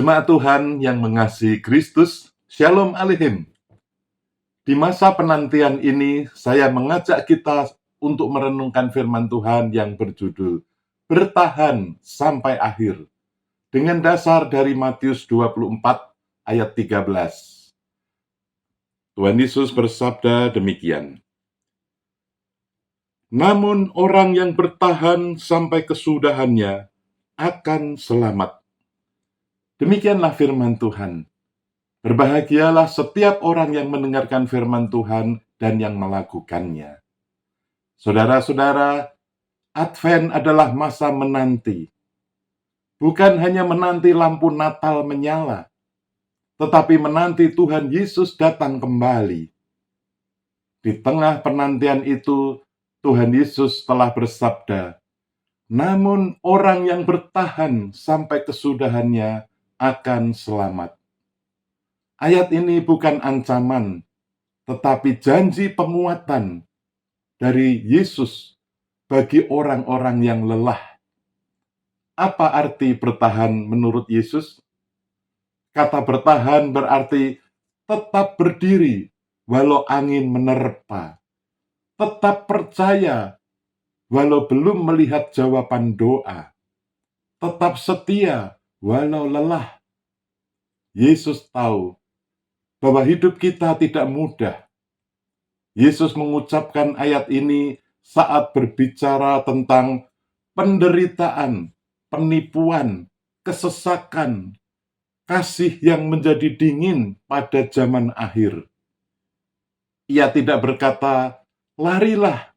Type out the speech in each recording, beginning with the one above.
Jemaat Tuhan yang mengasihi Kristus, Shalom Aleichem. Di masa penantian ini, saya mengajak kita untuk merenungkan firman Tuhan yang berjudul Bertahan sampai akhir, dengan dasar dari Matius 24 ayat 13. Tuhan Yesus bersabda demikian. Namun orang yang bertahan sampai kesudahannya akan selamat. Demikianlah firman Tuhan. Berbahagialah setiap orang yang mendengarkan firman Tuhan dan yang melakukannya. Saudara-saudara, Advent adalah masa menanti. Bukan hanya menanti lampu Natal menyala, tetapi menanti Tuhan Yesus datang kembali. Di tengah penantian itu, Tuhan Yesus telah bersabda, namun orang yang bertahan sampai kesudahannya akan selamat. Ayat ini bukan ancaman, tetapi janji penguatan dari Yesus bagi orang-orang yang lelah. Apa arti bertahan menurut Yesus? Kata bertahan berarti tetap berdiri walau angin menerpa. Tetap percaya walau belum melihat jawaban doa. Tetap setia walau lelah. Yesus tahu bahwa hidup kita tidak mudah. Yesus mengucapkan ayat ini saat berbicara tentang penderitaan, penipuan, kesesakan, kasih yang menjadi dingin pada zaman akhir. Ia tidak berkata, larilah,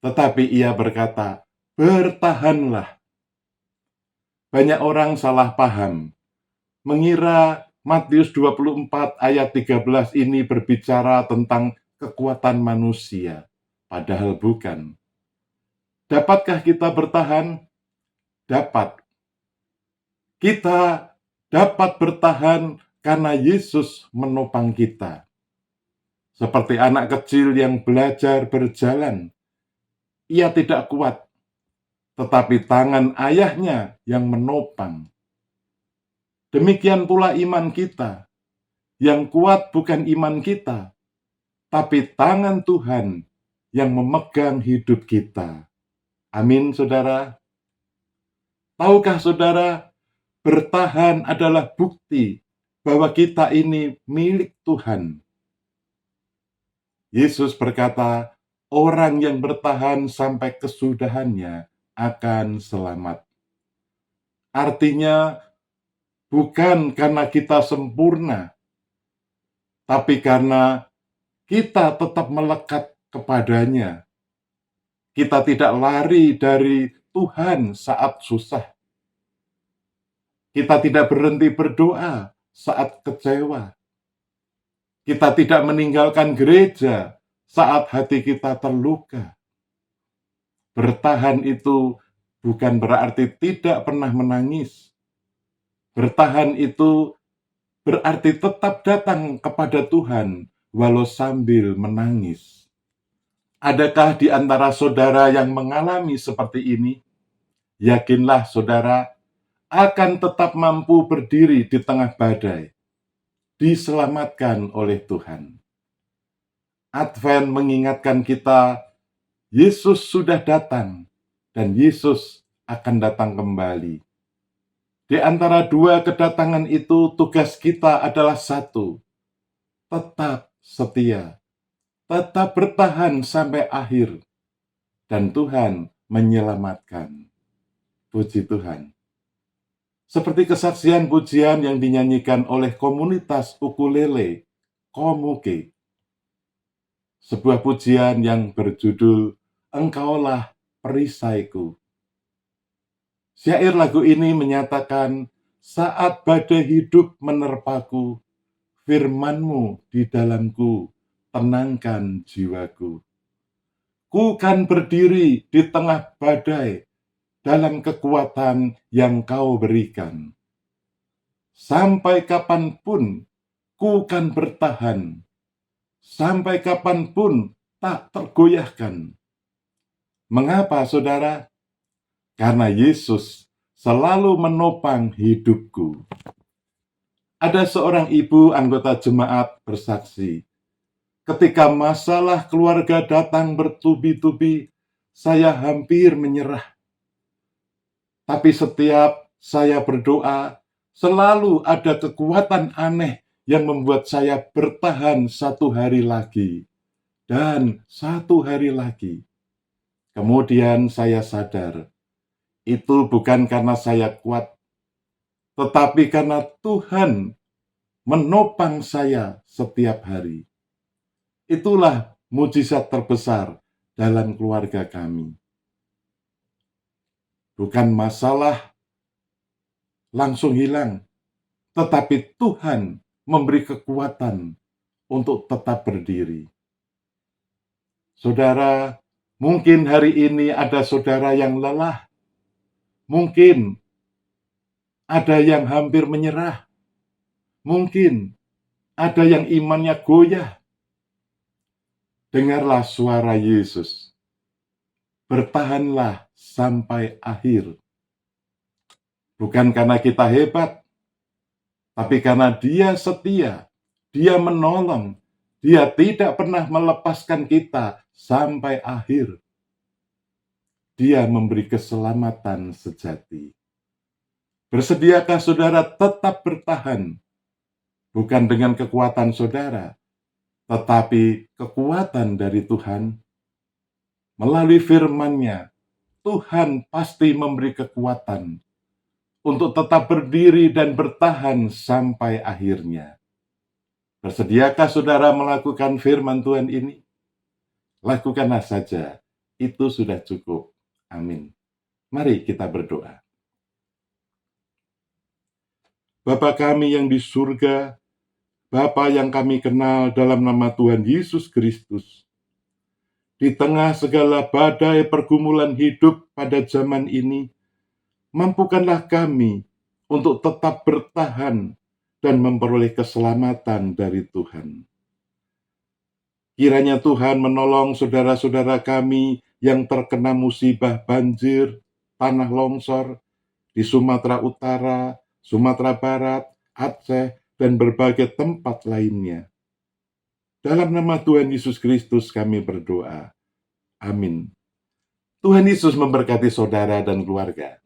tetapi ia berkata, bertahanlah. Banyak orang salah paham, mengira Matius 24 ayat 13 ini berbicara tentang kekuatan manusia, padahal bukan. Dapatkah kita bertahan? Dapat. Kita dapat bertahan karena Yesus menopang kita. Seperti anak kecil yang belajar berjalan. Ia tidak kuat, tetapi tangan ayahnya yang menopang. Demikian pula iman kita. Yang kuat bukan iman kita, tapi tangan Tuhan yang memegang hidup kita. Amin, saudara. Tahukah saudara, bertahan adalah bukti bahwa kita ini milik Tuhan. Yesus berkata, orang yang bertahan sampai kesudahannya akan selamat. Artinya, bukan karena kita sempurna, tapi karena kita tetap melekat kepadanya. Kita tidak lari dari Tuhan saat susah. Kita tidak berhenti berdoa saat kecewa. Kita tidak meninggalkan gereja saat hati kita terluka. Bertahan itu bukan berarti tidak pernah menangis. Bertahan itu berarti tetap datang kepada Tuhan walau sambil menangis. Adakah di antara saudara yang mengalami seperti ini? Yakinlah saudara akan tetap mampu berdiri di tengah badai, diselamatkan oleh Tuhan. Advent mengingatkan kita, Yesus sudah datang dan Yesus akan datang kembali. Di antara dua kedatangan itu, tugas kita adalah satu, tetap setia, tetap bertahan sampai akhir, dan Tuhan menyelamatkan. Puji Tuhan. Seperti kesaksian pujian yang dinyanyikan oleh komunitas ukulele Komuke. Sebuah pujian yang berjudul Engkaulah Perisaiku. Syair lagu ini menyatakan, saat badai hidup menerpaku, firman-Mu di dalamku, tenangkan jiwaku. Ku kan berdiri di tengah badai, dalam kekuatan yang Kau berikan. Sampai kapanpun ku kan bertahan, sampai kapanpun tak tergoyahkan. Mengapa, saudara? Karena Yesus selalu menopang hidupku. Ada seorang ibu anggota jemaat bersaksi, ketika masalah keluarga datang bertubi-tubi, saya hampir menyerah. Tapi setiap saya berdoa, selalu ada kekuatan aneh yang membuat saya bertahan satu hari lagi, dan satu hari lagi. Kemudian saya sadar, itu bukan karena saya kuat, tetapi karena Tuhan menopang saya setiap hari. Itulah mujizat terbesar dalam keluarga kami. Bukan masalah langsung hilang, tetapi Tuhan memberi kekuatan untuk tetap berdiri. Saudara, mungkin hari ini ada saudara yang lelah. Mungkin ada yang hampir menyerah. Mungkin ada yang imannya goyah. Dengarlah suara Yesus. Bertahanlah sampai akhir. Bukan karena kita hebat, tapi karena Dia setia, Dia menolong, Dia tidak pernah melepaskan kita sampai akhir. Dia memberi keselamatan sejati. Bersediakah saudara tetap bertahan? Bukan dengan kekuatan saudara, tetapi kekuatan dari Tuhan. Melalui firman-Nya, Tuhan pasti memberi kekuatan untuk tetap berdiri dan bertahan sampai akhirnya. Bersediakah saudara melakukan firman Tuhan ini? Lakukanlah saja, itu sudah cukup. Amin. Mari kita berdoa. Bapa kami yang di surga, Bapa yang kami kenal dalam nama Tuhan Yesus Kristus, di tengah segala badai pergumulan hidup pada zaman ini, mampukanlah kami untuk tetap bertahan dan memperoleh keselamatan dari Tuhan. Kiranya Tuhan menolong saudara-saudara kami yang terkena musibah banjir, tanah longsor di Sumatera Utara, Sumatera Barat, Aceh, dan berbagai tempat lainnya. Dalam nama Tuhan Yesus Kristus kami berdoa. Amin. Tuhan Yesus memberkati saudara dan keluarga.